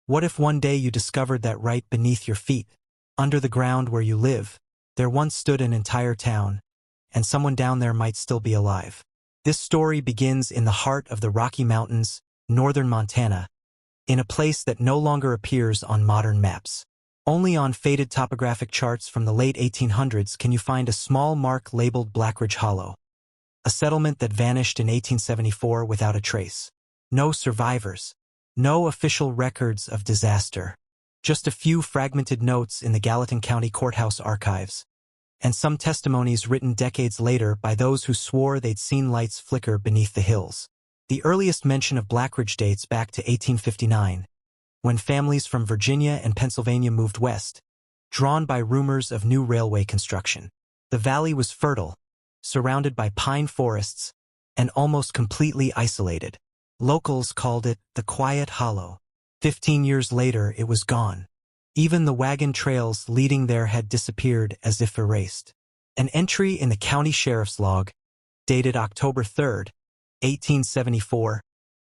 What if one day you discovered that right beneath your feet, under the ground where you live, there once stood an entire town, and someone down there might still be alive? This story begins in the heart of the Rocky Mountains, northern Montana, in a place that no longer appears on modern maps. Only on faded topographic charts from the late 1800s can you find a small mark labeled Blackridge Hollow, a settlement that vanished in 1874 without a trace. No survivors, no official records of disaster, just a few fragmented notes in the Gallatin County Courthouse archives, and some testimonies written decades later by those who swore they'd seen lights flicker beneath the hills. The earliest mention of Blackridge dates back to 1859, when families from Virginia and Pennsylvania moved west, drawn by rumors of new railway construction. The valley was fertile, surrounded by pine forests, and almost completely isolated. Locals called it the Quiet Hollow. 15 years later, it was gone. Even the wagon trails leading there had disappeared as if erased. An entry in the county sheriff's log, dated October 3, 1874,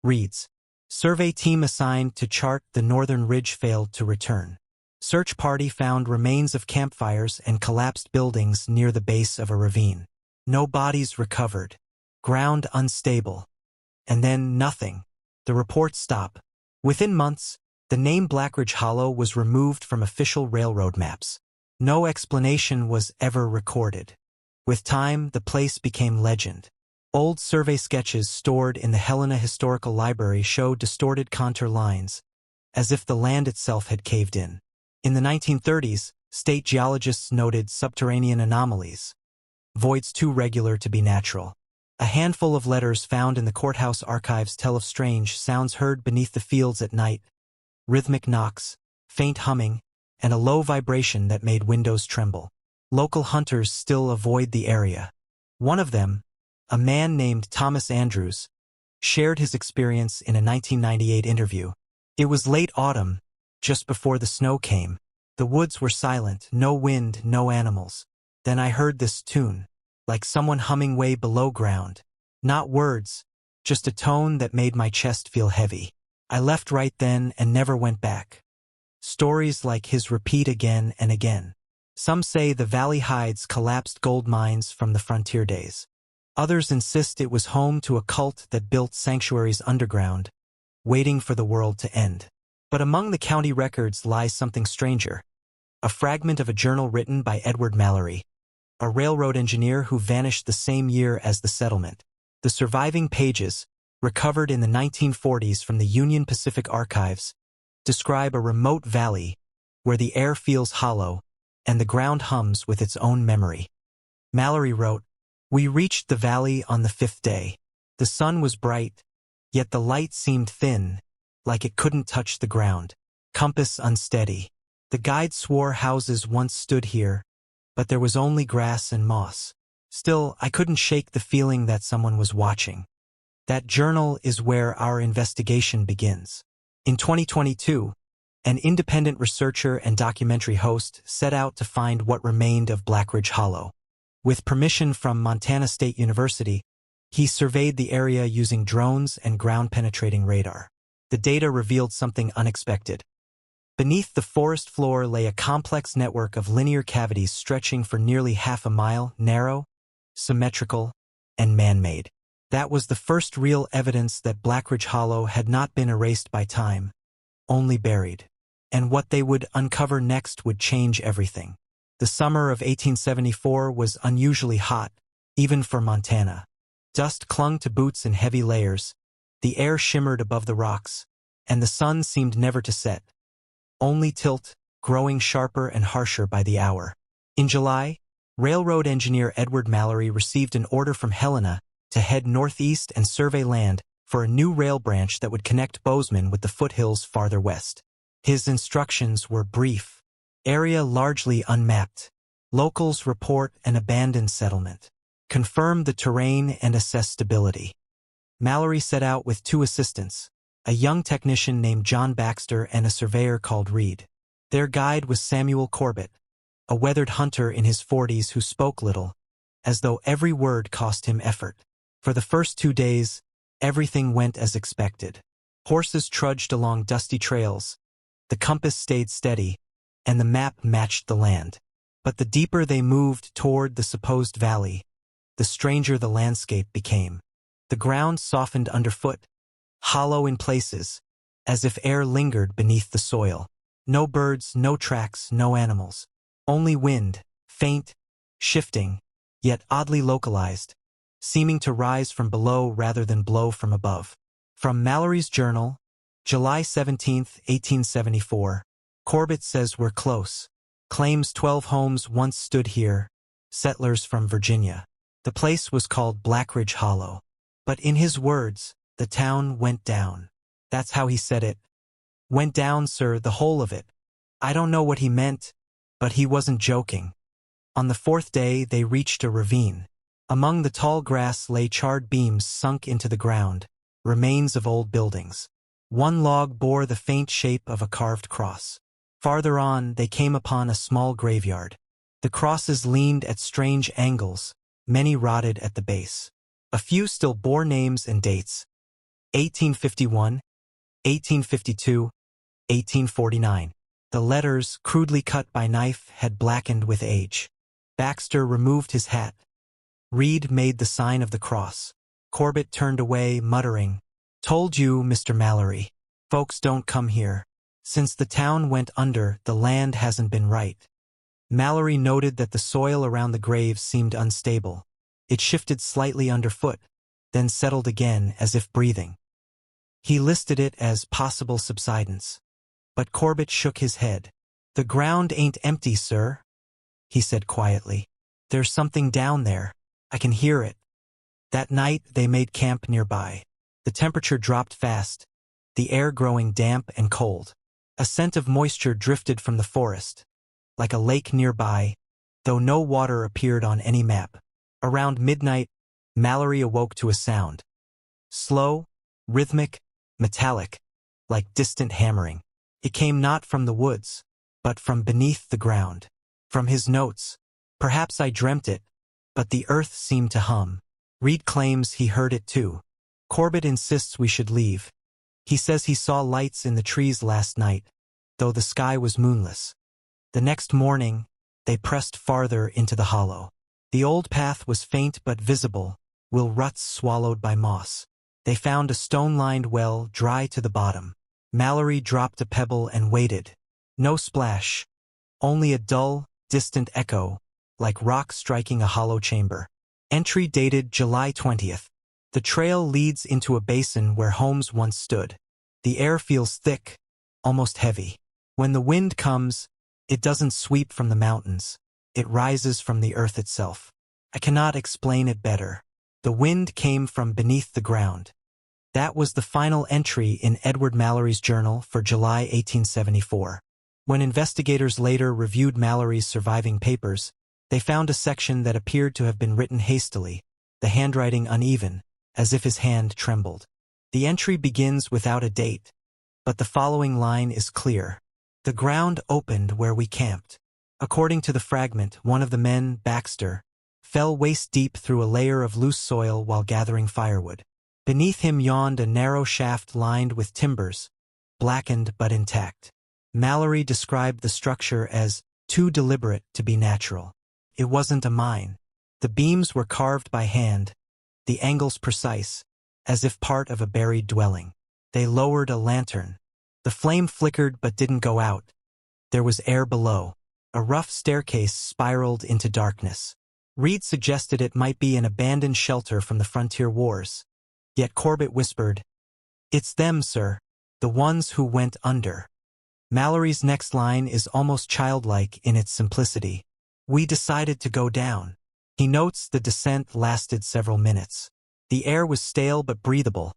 reads, "Survey team assigned to chart the northern ridge failed to return. Search party found remains of campfires and collapsed buildings near the base of a ravine. No bodies recovered. Ground unstable." And then nothing. The reports stop. Within months, the name Blackridge Hollow was removed from official railroad maps. No explanation was ever recorded. With time, the place became legend. Old survey sketches stored in the Helena Historical Library show distorted contour lines, as if the land itself had caved in. In the 1930s, state geologists noted subterranean anomalies, voids too regular to be natural. A handful of letters found in the courthouse archives tell of strange sounds heard beneath the fields at night, rhythmic knocks, faint humming, and a low vibration that made windows tremble. Local hunters still avoid the area. One of them, a man named Thomas Andrews, shared his experience in a 1998 interview. "It was late autumn, just before the snow came. The woods were silent, no wind, no animals. Then I heard this tune, like someone humming way below ground. Not words, just a tone that made my chest feel heavy. I left right then and never went back." Stories like his repeat again and again. Some say the valley hides collapsed gold mines from the frontier days. Others insist it was home to a cult that built sanctuaries underground, waiting for the world to end. But among the county records lies something stranger. A fragment of a journal written by Edward Mallory, a railroad engineer who vanished the same year as the settlement. The surviving pages, recovered in the 1940s from the Union Pacific Archives, describe a remote valley where the air feels hollow and the ground hums with its own memory. Mallory wrote, "We reached the valley on the 5th day. The sun was bright, yet the light seemed thin, like it couldn't touch the ground. Compass unsteady. The guide swore houses once stood here, but there was only grass and moss. Still, I couldn't shake the feeling that someone was watching." That journal is where our investigation begins. In 2022, an independent researcher and documentary host set out to find what remained of Blackridge Hollow. With permission from Montana State University, he surveyed the area using drones and ground-penetrating radar. The data revealed something unexpected. Beneath the forest floor lay a complex network of linear cavities stretching for nearly half a mile, narrow, symmetrical, and man-made. That was the first real evidence that Blackridge Hollow had not been erased by time, only buried. And what they would uncover next would change everything. The summer of 1874 was unusually hot, even for Montana. Dust clung to boots in heavy layers, the air shimmered above the rocks, and the sun seemed never to set. Only tilt, growing sharper and harsher by the hour. In July, railroad engineer Edward Mallory received an order from Helena to head northeast and survey land for a new rail branch that would connect Bozeman with the foothills farther west. His instructions were brief. Area largely unmapped. Locals report an abandoned settlement. Confirm the terrain and assess stability. Mallory set out with 2 assistants, a young technician named John Baxter and a surveyor called Reed. Their guide was Samuel Corbett, a weathered hunter in his 40s who spoke little, as though every word cost him effort. For the first 2 days, everything went as expected. Horses trudged along dusty trails, The compass stayed steady, and the map matched the land. But the deeper they moved toward the supposed valley, the stranger the landscape became. The ground softened underfoot, hollow in places, as if air lingered beneath the soil. No birds, no tracks, no animals. Only wind, faint, shifting, yet oddly localized, seeming to rise from below rather than blow from above. From Mallory's journal, July 17, 1874, Corbett says we're close. Claims 12 homes once stood here, settlers from Virginia. The place was called Blackridge Hollow. But in his words, the town went down. That's how he said it. Went down, sir, the whole of it. I don't know what he meant, but he wasn't joking. On the fourth day, they reached a ravine. Among the tall grass lay charred beams sunk into the ground, remains of old buildings. One log bore the faint shape of a carved cross. Farther on, they came upon a small graveyard. The crosses leaned at strange angles, many rotted at the base. A few still bore names and dates. 1851, 1852, 1849. The letters, crudely cut by knife, had blackened with age. Baxter removed his hat. Reed made the sign of the cross. Corbett turned away, muttering, "Told you, Mr. Mallory. Folks don't come here. Since the town went under, the land hasn't been right." Mallory noted that the soil around the graves seemed unstable. It shifted slightly underfoot, then settled again as if breathing. He listed it as possible subsidence. But Corbett shook his head. "The ground ain't empty, sir," he said quietly. "There's something down there. I can hear it." That night they made camp nearby. The temperature dropped fast, the air growing damp and cold. A scent of moisture drifted from the forest, like a lake nearby, though no water appeared on any map. Around midnight, Mallory awoke to a sound. Slow, rhythmic, metallic, like distant hammering. It came not from the woods, but from beneath the ground. From his notes, "Perhaps I dreamt it, but the earth seemed to hum." Reed claims he heard it too. Corbett insists we should leave. He says he saw lights in the trees last night, though the sky was moonless. The next morning, they pressed farther into the hollow. The old path was faint but visible, ruts swallowed by moss. They found a stone-lined well, dry to the bottom. Mallory dropped a pebble and waited. No splash, only a dull, distant echo, like rock striking a hollow chamber. Entry dated July 20th. The trail leads into a basin where homes once stood. The air feels thick, almost heavy. When the wind comes, it doesn't sweep from the mountains. It rises from the earth itself. I cannot explain it better. The wind came from beneath the ground. That was the final entry in Edward Mallory's journal for July 1874. When investigators later reviewed Mallory's surviving papers, they found a section that appeared to have been written hastily, the handwriting uneven, as if his hand trembled. The entry begins without a date, but the following line is clear. "The ground opened where we camped." According to the fragment, one of the men, Baxter, fell waist-deep through a layer of loose soil while gathering firewood. Beneath him yawned a narrow shaft lined with timbers, blackened but intact. Mallory described the structure as too deliberate to be natural. It wasn't a mine. The beams were carved by hand, the angles precise, as if part of a buried dwelling. They lowered a lantern. The flame flickered but didn't go out. There was air below. A rough staircase spiraled into darkness. Reed suggested it might be an abandoned shelter from the frontier wars. Yet Corbett whispered, "It's them, sir, the ones who went under." Mallory's next line is almost childlike in its simplicity. "We decided to go down." He notes the descent lasted several minutes. The air was stale but breathable,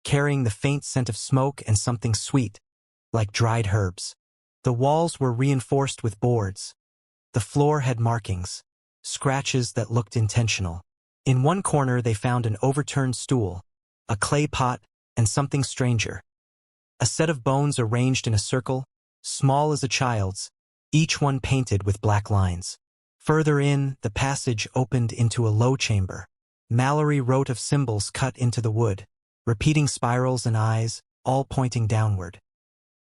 carrying the faint scent of smoke and something sweet, like dried herbs. The walls were reinforced with boards. The floor had markings, scratches that looked intentional. In one corner they found an overturned stool, a clay pot, and something stranger. A set of bones arranged in a circle, small as a child's, each one painted with black lines. Further in, the passage opened into a low chamber. Mallory wrote of symbols cut into the wood, repeating spirals and eyes, all pointing downward.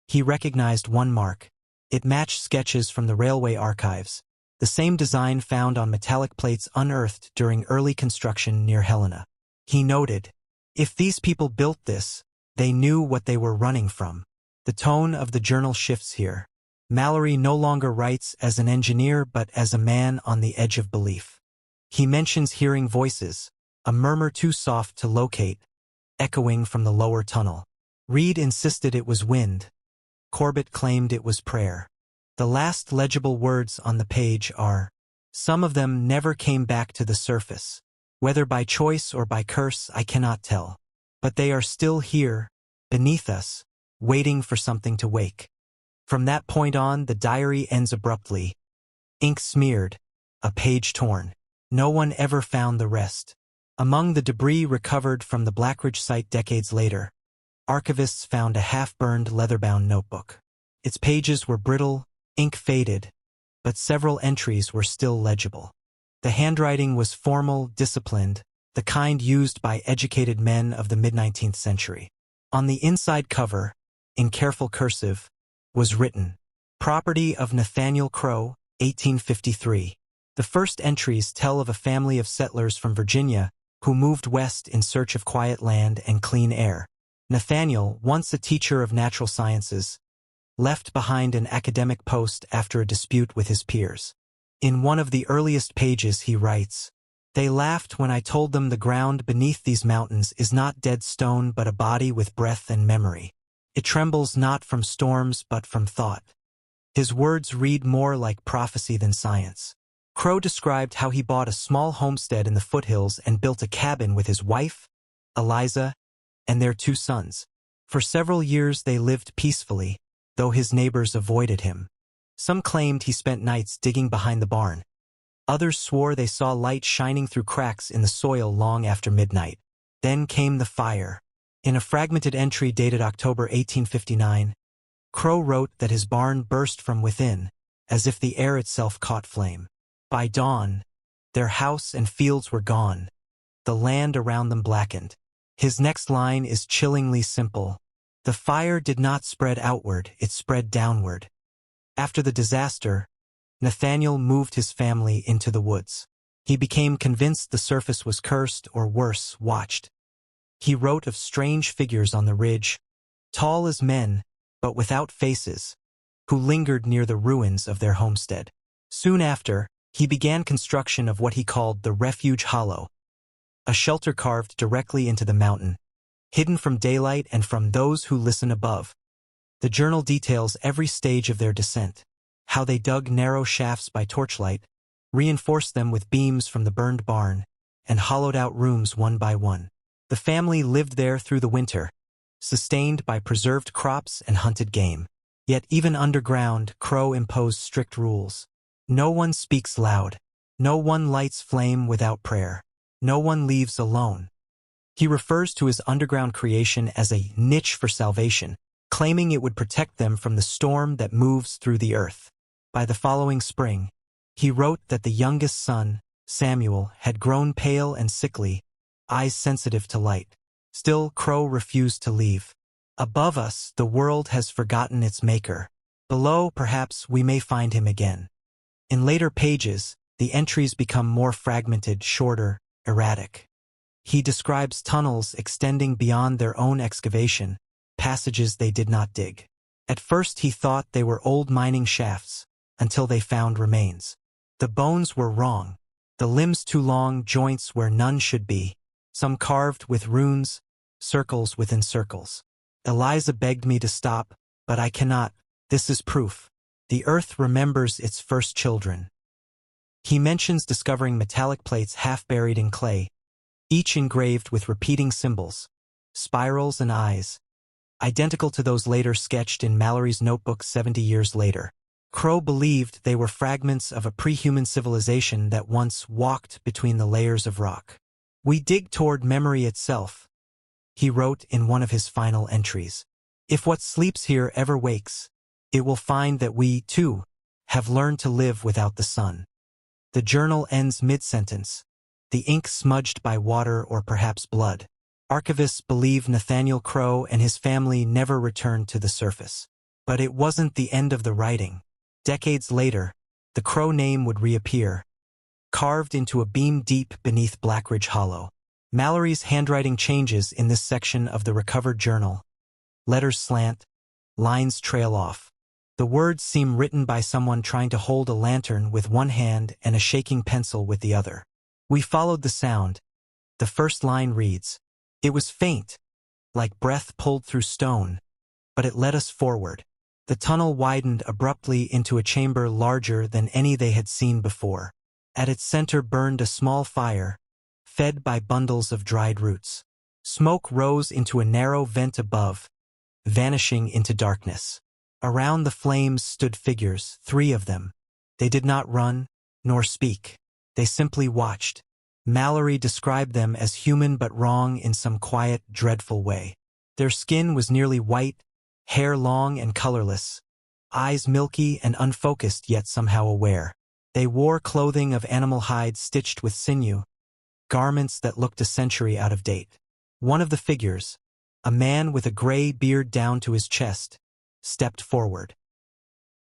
He recognized one mark. It matched sketches from the railway archives, the same design found on metallic plates unearthed during early construction near Helena. He noted, "If these people built this, they knew what they were running from." The tone of the journal shifts here. Mallory no longer writes as an engineer but as a man on the edge of belief. He mentions hearing voices, a murmur too soft to locate, echoing from the lower tunnel. Reed insisted it was wind. Corbett claimed it was prayer. The last legible words on the page are, "Some of them never came back to the surface. Whether by choice or by curse, I cannot tell. But they are still here, beneath us, waiting for something to wake." From that point on, the diary ends abruptly. Ink smeared, a page torn. No one ever found the rest. Among the debris recovered from the Blackridge site decades later, archivists found a half-burned leather-bound notebook. Its pages were brittle, ink faded, but several entries were still legible. The handwriting was formal, disciplined, the kind used by educated men of the mid-19th century. On the inside cover, in careful cursive, was written, "Property of Nathaniel Crowe, 1853. The first entries tell of a family of settlers from Virginia who moved west in search of quiet land and clean air. Nathaniel, once a teacher of natural sciences, left behind an academic post after a dispute with his peers. In one of the earliest pages he writes, "They laughed when I told them the ground beneath these mountains is not dead stone but a body with breath and memory. It trembles not from storms but from thought." His words read more like prophecy than science. Crowe described how he bought a small homestead in the foothills and built a cabin with his wife, Eliza, and their 2 sons. For several years they lived peacefully, though his neighbors avoided him. Some claimed he spent nights digging behind the barn. Others swore they saw light shining through cracks in the soil long after midnight. Then came the fire. In a fragmented entry dated October 1859, Crowe wrote that his barn burst from within, as if the air itself caught flame. By dawn, their house and fields were gone, the land around them blackened. His next line is chillingly simple. The fire did not spread outward, it spread downward. After the disaster, Nathaniel moved his family into the woods. He became convinced the surface was cursed or worse, watched. He wrote of strange figures on the ridge, tall as men, but without faces, who lingered near the ruins of their homestead. Soon after, he began construction of what he called the Refuge Hollow, a shelter carved directly into the mountain, hidden from daylight and from those who listen above. The journal details every stage of their descent, how they dug narrow shafts by torchlight, reinforced them with beams from the burned barn, and hollowed out rooms one by one. The family lived there through the winter, sustained by preserved crops and hunted game. Yet even underground, Crowe imposed strict rules. No one speaks loud. No one lights flame without prayer. No one leaves alone. He refers to his underground creation as a niche for salvation, claiming it would protect them from the storm that moves through the earth. By the following spring, he wrote that the youngest son, Samuel, had grown pale and sickly, eyes sensitive to light. Still, Crowe refused to leave. Above us, the world has forgotten its maker. Below, perhaps, we may find him again. In later pages, the entries become more fragmented, shorter, erratic. He describes tunnels extending beyond their own excavation, passages they did not dig. At first he thought they were old mining shafts, until they found remains. The bones were wrong, the limbs too long, joints where none should be, some carved with runes, circles within circles. Eliza begged me to stop, but I cannot. This is proof. The earth remembers its first children. He mentions discovering metallic plates half buried in clay, each engraved with repeating symbols, spirals and eyes, identical to those later sketched in Mallory's notebook 70 years later. Crowe believed they were fragments of a pre-human civilization that once walked between the layers of rock. "We dig toward memory itself," he wrote in one of his final entries. "If what sleeps here ever wakes, it will find that we, too, have learned to live without the sun." The journal ends mid-sentence, the ink smudged by water or perhaps blood. Archivists believe Nathaniel Crowe and his family never returned to the surface. But it wasn't the end of the writing. Decades later, the Crowe name would reappear, carved into a beam deep beneath Blackridge Hollow. Mallory's handwriting changes in this section of the recovered journal. Letters slant, lines trail off. The words seem written by someone trying to hold a lantern with one hand and a shaking pencil with the other. We followed the sound. The first line reads, "It was faint, like breath pulled through stone, but it led us forward." The tunnel widened abruptly into a chamber larger than any they had seen before. At its center burned a small fire, fed by bundles of dried roots. Smoke rose into a narrow vent above, vanishing into darkness. Around the flames stood figures, 3 of them. They did not run, nor speak. They simply watched. Mallory described them as human but wrong in some quiet, dreadful way. Their skin was nearly white, hair long and colorless, eyes milky and unfocused yet somehow aware. They wore clothing of animal hide stitched with sinew, garments that looked a century out of date. One of the figures, a man with a gray beard down to his chest, stepped forward.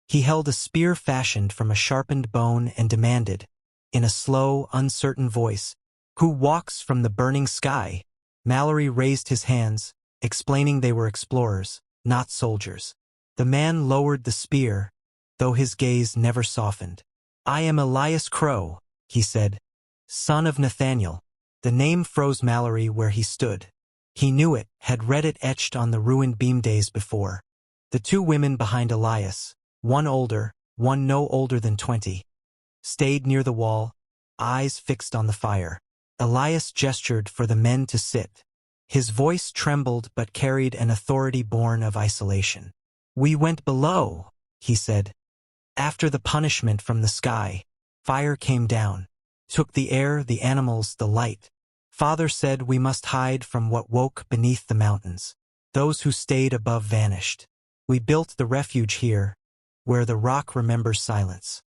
He held a spear fashioned from a sharpened bone and demanded, in a slow, uncertain voice, "Who walks from the burning sky?" Mallory raised his hands, explaining they were explorers, not soldiers. The man lowered the spear, though his gaze never softened. "I am Elias Crowe," he said, "son of Nathaniel." The name froze Mallory where he stood. He knew it, had read it etched on the ruined beam days before. The 2 women behind Elias, one older, one no older than 20, stayed near the wall, eyes fixed on the fire. Elias gestured for the men to sit. His voice trembled but carried an authority born of isolation. "We went below," he said. "After the punishment from the sky, fire came down, took the air, the animals, the light. Father said we must hide from what woke beneath the mountains. Those who stayed above vanished. We built the refuge here, where the rock remembers silence."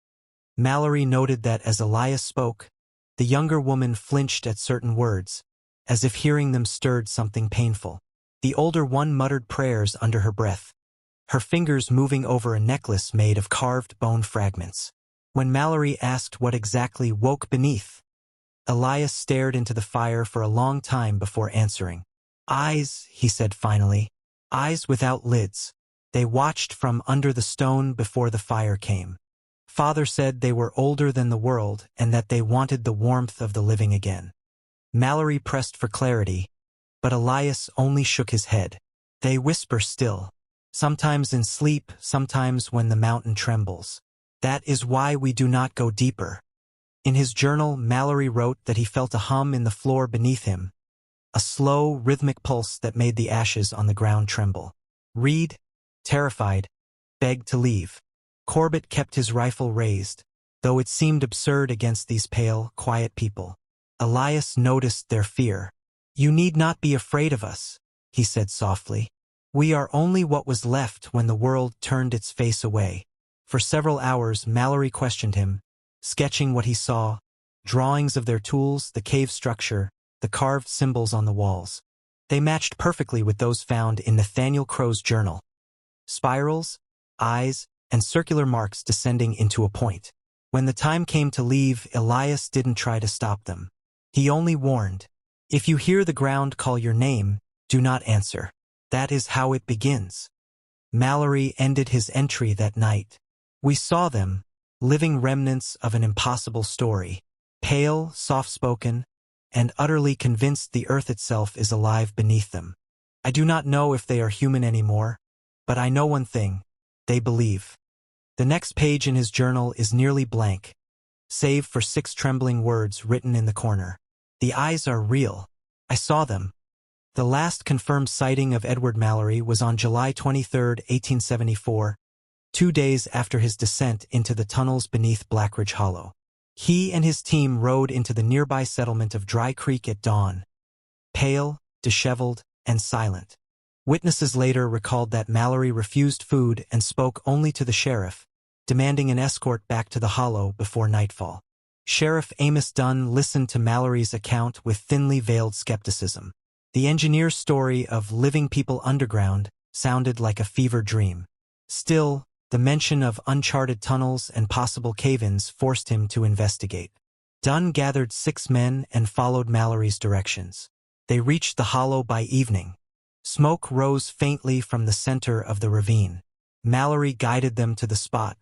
Mallory noted that as Elias spoke, the younger woman flinched at certain words, as if hearing them stirred something painful. The older one muttered prayers under her breath, her fingers moving over a necklace made of carved bone fragments. When Mallory asked what exactly woke beneath, Elias stared into the fire for a long time before answering. "Eyes," he said finally, "eyes without lids. They watched from under the stone before the fire came. Father said they were older than the world and that they wanted the warmth of the living again." Mallory pressed for clarity, but Elias only shook his head. "They whisper still, sometimes in sleep, sometimes when the mountain trembles. That is why we do not go deeper." In his journal, Mallory wrote that he felt a hum in the floor beneath him, a slow, rhythmic pulse that made the ashes on the ground tremble. Reed, terrified, begged to leave. Corbett kept his rifle raised, though it seemed absurd against these pale, quiet people. Elias noticed their fear. "You need not be afraid of us," he said softly. "We are only what was left when the world turned its face away." For several hours Mallory questioned him, sketching what he saw, drawings of their tools, the cave structure, the carved symbols on the walls. They matched perfectly with those found in Nathaniel Crowe's journal. Spirals, eyes, and circular marks descending into a point. When the time came to leave, Elias didn't try to stop them. He only warned, "If you hear the ground call your name, do not answer. That is how it begins." Mallory ended his entry that night. "We saw them, living remnants of an impossible story, pale, soft-spoken, and utterly convinced the earth itself is alive beneath them. I do not know if they are human anymore, but I know one thing, they believe." The next page in his journal is nearly blank, save for 6 trembling words written in the corner. "The eyes are real. I saw them." The last confirmed sighting of Edward Mallory was on July 23, 1874, 2 days after his descent into the tunnels beneath Blackridge Hollow. He and his team rode into the nearby settlement of Dry Creek at dawn, pale, disheveled, and silent. Witnesses later recalled that Mallory refused food and spoke only to the sheriff, demanding an escort back to the hollow before nightfall. Sheriff Amos Dunn listened to Mallory's account with thinly veiled skepticism. The engineer's story of living people underground sounded like a fever dream. Still, the mention of uncharted tunnels and possible cave-ins forced him to investigate. Dunn gathered 6 men and followed Mallory's directions. They reached the hollow by evening. Smoke rose faintly from the center of the ravine. Mallory guided them to the spot.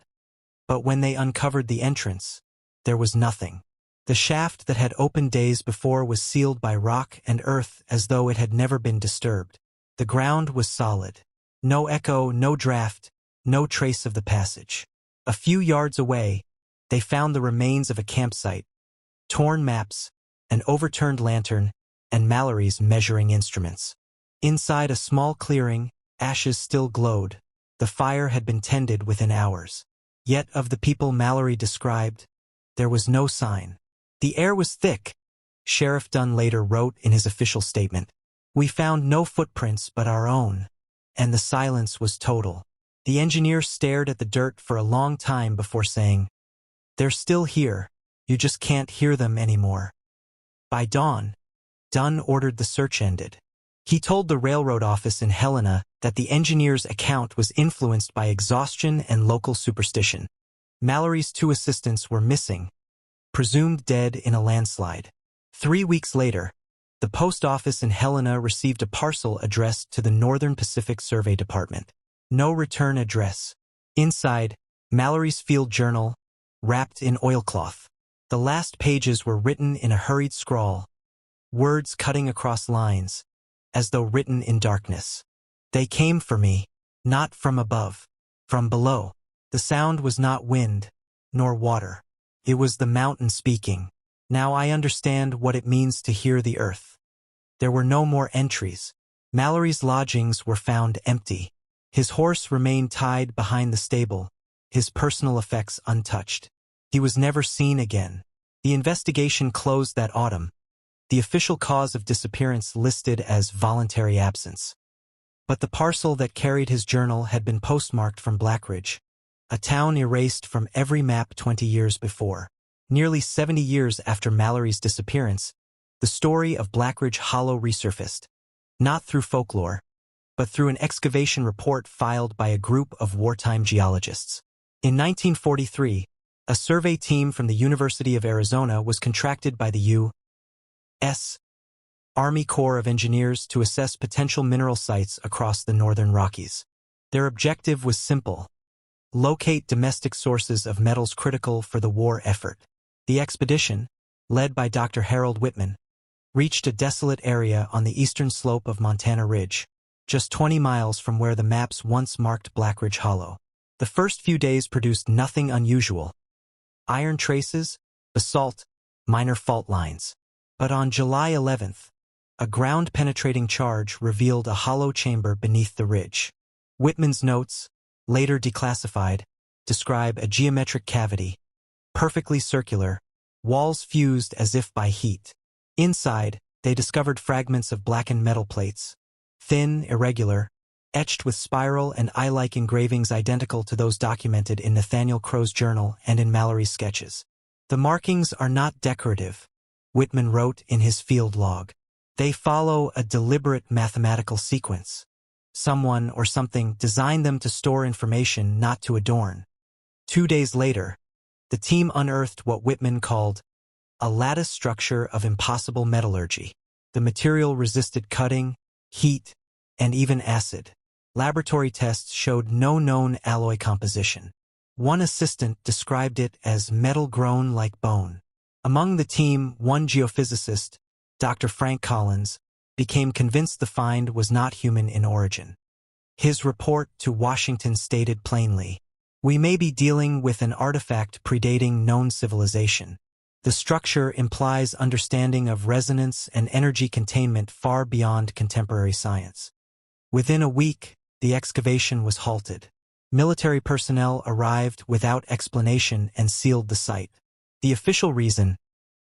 But when they uncovered the entrance, there was nothing. The shaft that had opened days before was sealed by rock and earth as though it had never been disturbed. The ground was solid. No echo, no draft, no trace of the passage. A few yards away, they found the remains of a campsite, torn maps, an overturned lantern, and Mallory's measuring instruments. Inside a small clearing, ashes still glowed. The fire had been tended within hours. Yet of the people Mallory described, there was no sign. The air was thick, Sheriff Dunn later wrote in his official statement. We found no footprints but our own, and the silence was total. The engineer stared at the dirt for a long time before saying, "They're still here, you just can't hear them anymore." By dawn, Dunn ordered the search ended. He told the railroad office in Helena that the engineer's account was influenced by exhaustion and local superstition. Mallory's 2 assistants were missing, presumed dead in a landslide. 3 weeks later, the post office in Helena received a parcel addressed to the Northern Pacific Survey Department. No return address. Inside, Mallory's field journal, wrapped in oilcloth. The last pages were written in a hurried scrawl, words cutting across lines, as though written in darkness. They came for me, not from above, from below. The sound was not wind, nor water. It was the mountain speaking. Now I understand what it means to hear the earth. There were no more entries. Mallory's lodgings were found empty. His horse remained tied behind the stable, his personal effects untouched. He was never seen again. The investigation closed that autumn. The official cause of disappearance listed as voluntary absence. But the parcel that carried his journal had been postmarked from Blackridge, a town erased from every map 20 years before. Nearly 70 years after Mallory's disappearance, the story of Blackridge Hollow resurfaced, not through folklore, but through an excavation report filed by a group of wartime geologists. In 1943, a survey team from the University of Arizona was contracted by the U.S. Army Corps of Engineers to assess potential mineral sites across the northern Rockies. Their objective was simple: locate domestic sources of metals critical for the war effort. The expedition, led by Dr. Harold Whitman, reached a desolate area on the eastern slope of Montana Ridge, just 20 miles from where the maps once marked Blackridge Hollow. The first few days produced nothing unusual: iron traces, basalt, minor fault lines. But on July 11th, a ground-penetrating charge revealed a hollow chamber beneath the ridge. Whitman's notes, later declassified, describe a geometric cavity, perfectly circular, walls fused as if by heat. Inside, they discovered fragments of blackened metal plates, thin, irregular, etched with spiral and eye-like engravings identical to those documented in Nathaniel Crowe's journal and in Mallory's sketches. The markings are not decorative, Whitman wrote in his field log. They follow a deliberate mathematical sequence. Someone or something designed them to store information, not to adorn. 2 days later, the team unearthed what Whitman called a lattice structure of impossible metallurgy. The material resisted cutting, heat, and even acid. Laboratory tests showed no known alloy composition. One assistant described it as metal grown like bone. Among the team, one geophysicist, Dr. Frank Collins, became convinced the find was not human in origin. His report to Washington stated plainly, "We may be dealing with an artifact predating known civilization. The structure implies understanding of resonance and energy containment far beyond contemporary science." Within a week, the excavation was halted. Military personnel arrived without explanation and sealed the site. The official reason: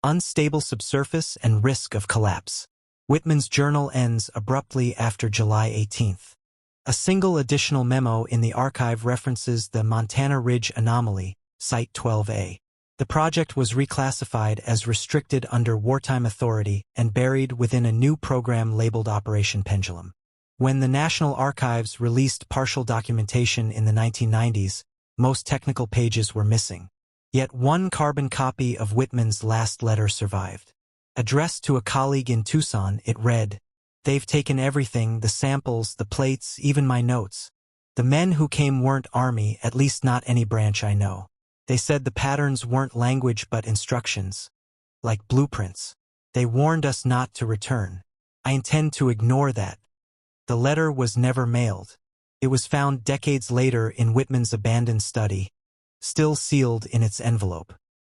unstable subsurface and risk of collapse. Whitman's journal ends abruptly after July 18th. A single additional memo in the archive references the Montana Ridge anomaly, Site 12A. The project was reclassified as restricted under wartime authority and buried within a new program labeled Operation Pendulum. When the National Archives released partial documentation in the 1990s, most technical pages were missing. Yet one carbon copy of Whitman's last letter survived. Addressed to a colleague in Tucson, it read, "They've taken everything, the samples, the plates, even my notes. The men who came weren't Army, at least not any branch I know. They said the patterns weren't language but instructions. Like blueprints. They warned us not to return. I intend to ignore that." The letter was never mailed. It was found decades later in Whitman's abandoned study, still sealed in its envelope.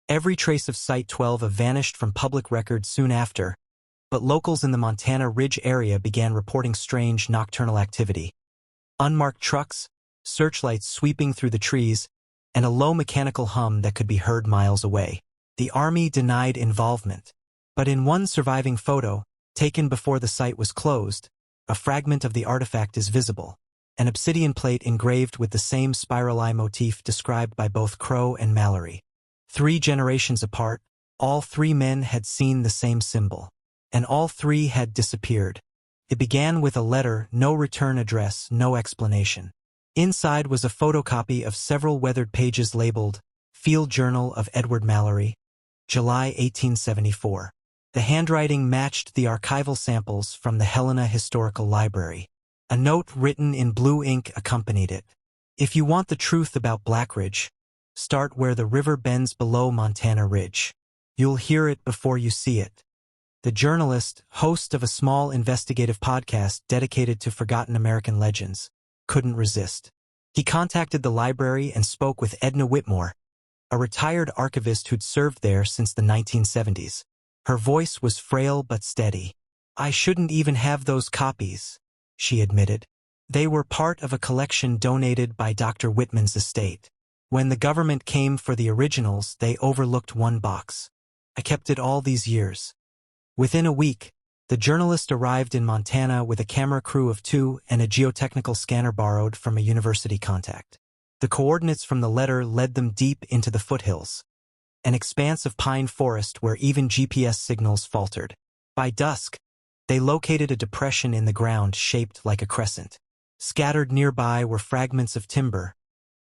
Every trace of Site 12 vanished from public record soon after, but locals in the Montana Ridge area began reporting strange nocturnal activity. Unmarked trucks, searchlights sweeping through the trees, and a low mechanical hum that could be heard miles away. The Army denied involvement, but in one surviving photo, taken before the site was closed, a fragment of the artifact is visible, an obsidian plate engraved with the same spiral eye motif described by both Crowe and Mallory. 3 generations apart, all 3 men had seen the same symbol, and all 3 had disappeared. It began with a letter, no return address, no explanation. Inside was a photocopy of several weathered pages labeled, "Field Journal of Edward Mallory, July 1874. The handwriting matched the archival samples from the Helena Historical Library. A note written in blue ink accompanied it. "If you want the truth about Blackridge, start where the river bends below Montana Ridge. You'll hear it before you see it." The journalist, host of a small investigative podcast dedicated to forgotten American legends, couldn't resist. He contacted the library and spoke with Edna Whitmore, a retired archivist who'd served there since the 1970s. Her voice was frail but steady. "I shouldn't even have those copies," she admitted. "They were part of a collection donated by Dr. Whitman's estate. When the government came for the originals, they overlooked one box. I kept it all these years." Within a week, the journalist arrived in Montana with a camera crew of 2 and a geotechnical scanner borrowed from a university contact. The coordinates from the letter led them deep into the foothills, an expanse of pine forest where even GPS signals faltered. By dusk, they located a depression in the ground shaped like a crescent. Scattered nearby were fragments of timber,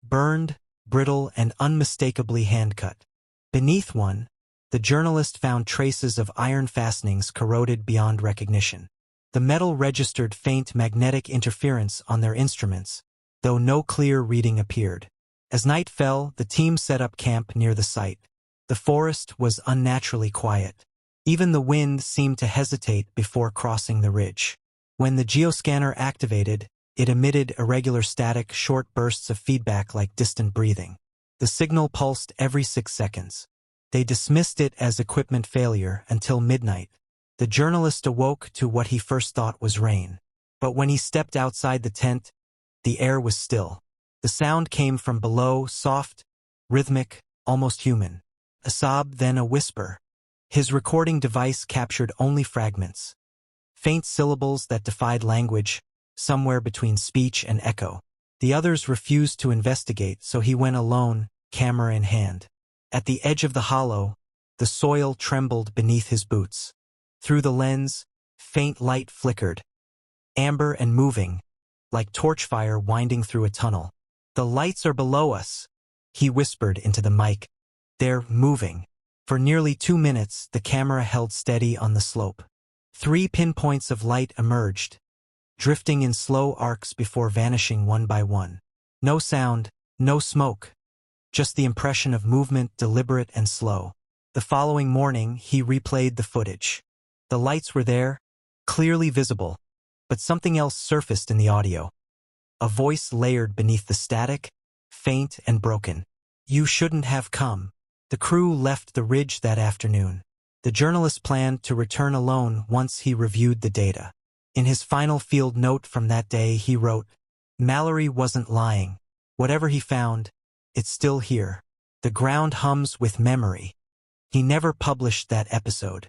burned, brittle, and unmistakably hand-cut. Beneath one, the journalist found traces of iron fastenings corroded beyond recognition. The metal registered faint magnetic interference on their instruments, though no clear reading appeared. As night fell, the team set up camp near the site. The forest was unnaturally quiet. Even the wind seemed to hesitate before crossing the ridge. When the geoscanner activated, it emitted irregular static, short bursts of feedback like distant breathing. The signal pulsed every 6 seconds. They dismissed it as equipment failure until midnight. The journalist awoke to what he first thought was rain. But when he stepped outside the tent, the air was still. The sound came from below, soft, rhythmic, almost human. A sob, then a whisper. His recording device captured only fragments. Faint syllables that defied language, somewhere between speech and echo. The others refused to investigate, so he went alone, camera in hand. At the edge of the hollow, the soil trembled beneath his boots. Through the lens, faint light flickered, amber and moving, like torchfire winding through a tunnel. "The lights are below us," he whispered into the mic. "They're moving." For nearly 2 minutes, the camera held steady on the slope. 3 pinpoints of light emerged, drifting in slow arcs before vanishing one by one. No sound, no smoke, just the impression of movement, deliberate and slow. The following morning, he replayed the footage. The lights were there, clearly visible, but something else surfaced in the audio. A voice layered beneath the static, faint and broken. "You shouldn't have come." The crew left the ridge that afternoon. The journalist planned to return alone once he reviewed the data. In his final field note from that day, he wrote, "Mallory wasn't lying. Whatever he found, it's still here. The ground hums with memory." He never published that episode.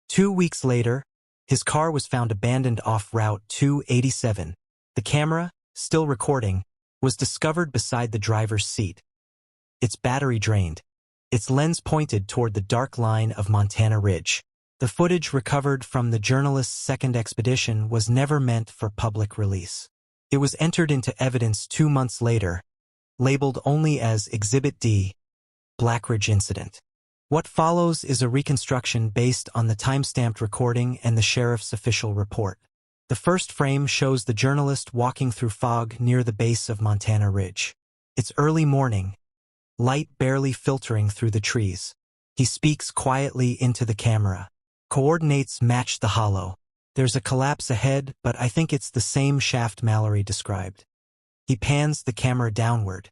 2 weeks later, his car was found abandoned off Route 287. The camera, still recording, was discovered beside the driver's seat. Its battery drained. Its lens pointed toward the dark line of Montana Ridge. The footage recovered from the journalist's second expedition was never meant for public release. It was entered into evidence 2 months later, labeled only as Exhibit D, Blackridge Incident. What follows is a reconstruction based on the timestamped recording and the sheriff's official report. The first frame shows the journalist walking through fog near the base of Montana Ridge. It's early morning, light barely filtering through the trees. He speaks quietly into the camera. Coordinates match the hollow. There's a collapse ahead, but I think it's the same shaft Mallory described. He pans the camera downward.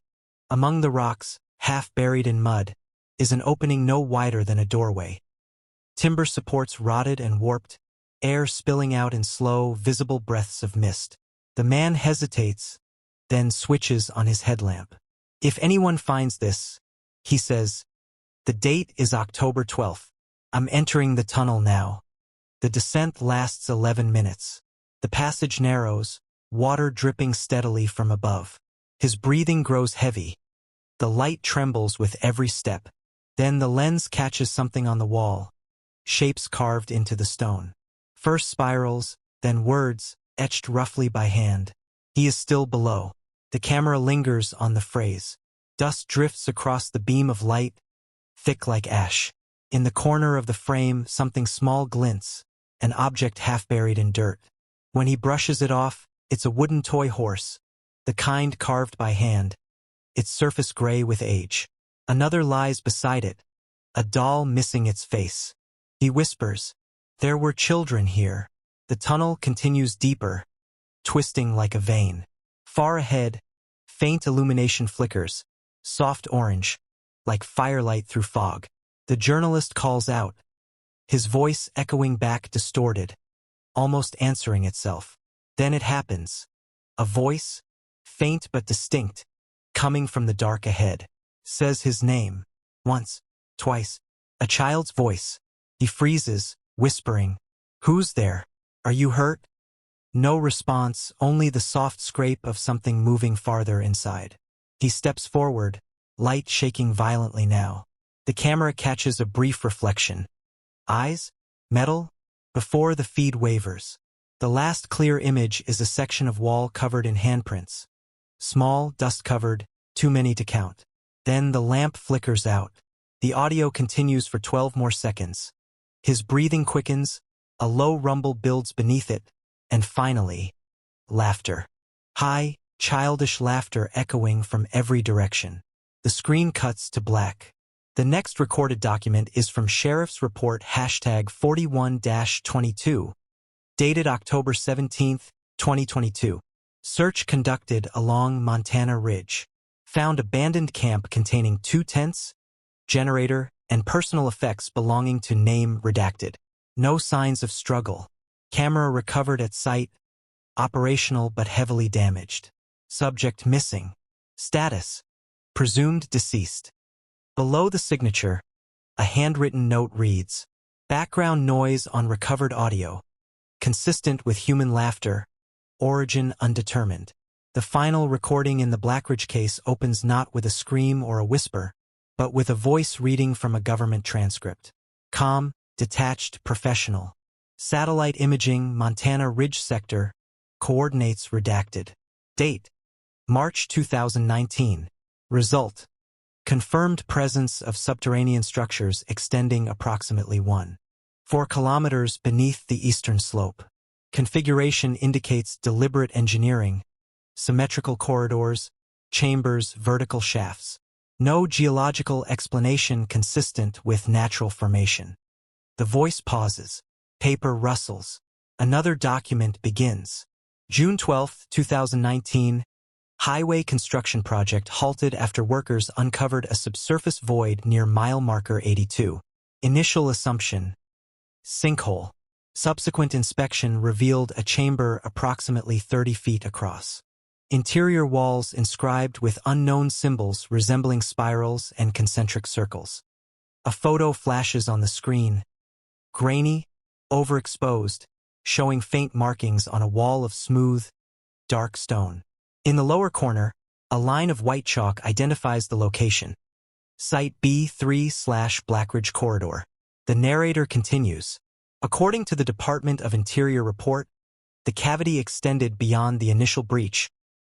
Among the rocks, half buried in mud, is an opening no wider than a doorway. Timber supports rotted and warped, air spilling out in slow, visible breaths of mist. The man hesitates, then switches on his headlamp. If anyone finds this, he says, the date is October 12th. I'm entering the tunnel now. The descent lasts 11 minutes. The passage narrows, water dripping steadily from above. His breathing grows heavy. The light trembles with every step. Then the lens catches something on the wall, shapes carved into the stone. First spirals, then words, etched roughly by hand. He is still below. The camera lingers on the phrase. Dust drifts across the beam of light, thick like ash. In the corner of the frame, something small glints, an object half buried in dirt. When he brushes it off, it's a wooden toy horse, the kind carved by hand, its surface gray with age. Another lies beside it, a doll missing its face. He whispers, there were children here. The tunnel continues deeper, twisting like a vein. Far ahead, faint illumination flickers, soft orange, like firelight through fog. The journalist calls out, his voice echoing back distorted, almost answering itself. Then it happens. A voice, faint but distinct, coming from the dark ahead, says his name. Once, twice. A child's voice. He freezes, whispering, who's there? Are you hurt? No response, only the soft scrape of something moving farther inside. He steps forward, light shaking violently now. The camera catches a brief reflection. Eyes? Metal? Before the feed wavers. The last clear image is a section of wall covered in handprints. Small, dust-covered, too many to count. Then the lamp flickers out. The audio continues for 12 more seconds. His breathing quickens, a low rumble builds beneath it, and finally, laughter. High, childish laughter echoing from every direction. The screen cuts to black. The next recorded document is from Sheriff's Report #41-22, dated October 17, 2022. Search conducted along Montana Ridge. Found abandoned camp containing 2 tents, generator, and personal effects belonging to name redacted. No signs of struggle. Camera recovered at site. Operational but heavily damaged. Subject missing. Status: presumed deceased. Below the signature, a handwritten note reads, background noise on recovered audio, consistent with human laughter, origin undetermined. The final recording in the Blackridge case opens not with a scream or a whisper, but with a voice reading from a government transcript. Calm, detached, professional. Satellite imaging, Montana Ridge sector, coordinates redacted. Date: March 2019. Result: confirmed presence of subterranean structures extending approximately 1.4 kilometers beneath the eastern slope. Configuration indicates deliberate engineering, symmetrical corridors, chambers, vertical shafts. No geological explanation consistent with natural formation. The voice pauses. Paper rustles. Another document begins. June 12, 2019. Highway construction project halted after workers uncovered a subsurface void near mile marker 82. Initial assumption: sinkhole. Subsequent inspection revealed a chamber approximately 30 feet across. Interior walls inscribed with unknown symbols resembling spirals and concentric circles. A photo flashes on the screen. Grainy, overexposed, showing faint markings on a wall of smooth, dark stone. In the lower corner, a line of white chalk identifies the location. Site B3/Blackridge Corridor. The narrator continues. According to the Department of Interior report, the cavity extended beyond the initial breach,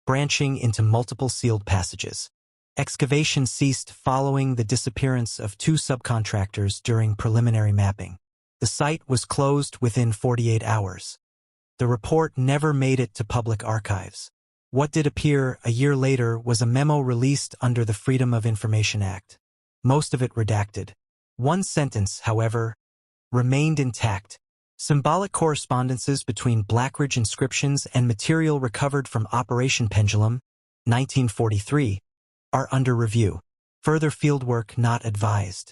branching into multiple sealed passages. Excavation ceased following the disappearance of 2 subcontractors during preliminary mapping. The site was closed within 48 hours. The report never made it to public archives. What did appear a year later was a memo released under the Freedom of Information Act, most of it redacted. One sentence, however, remained intact. Symbolic correspondences between Blackridge inscriptions and material recovered from Operation Pendulum, 1943, are under review. Further fieldwork not advised.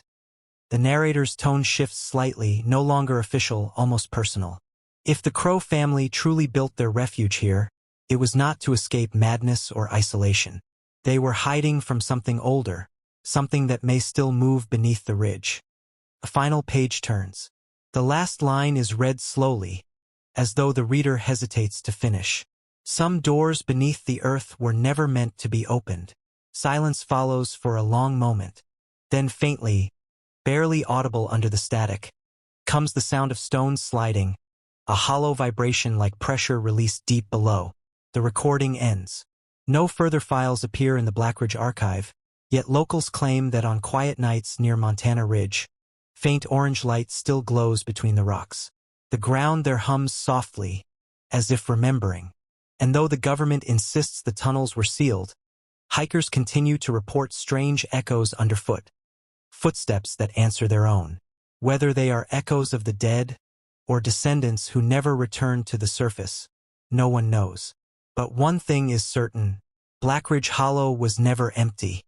The narrator's tone shifts slightly, no longer official, almost personal. If the Crowe family truly built their refuge here, it was not to escape madness or isolation. They were hiding from something older, something that may still move beneath the ridge. A final page turns. The last line is read slowly, as though the reader hesitates to finish. Some doors beneath the earth were never meant to be opened. Silence follows for a long moment. Then faintly, barely audible under the static, comes the sound of stones sliding, a hollow vibration like pressure released deep below. The recording ends. No further files appear in the Blackridge archive, yet locals claim that on quiet nights near Montana Ridge, faint orange light still glows between the rocks. The ground there hums softly, as if remembering. And though the government insists the tunnels were sealed, hikers continue to report strange echoes underfoot. Footsteps that answer their own. Whether they are echoes of the dead, or descendants who never returned to the surface, no one knows. But one thing is certain, Blackridge Hollow was never empty.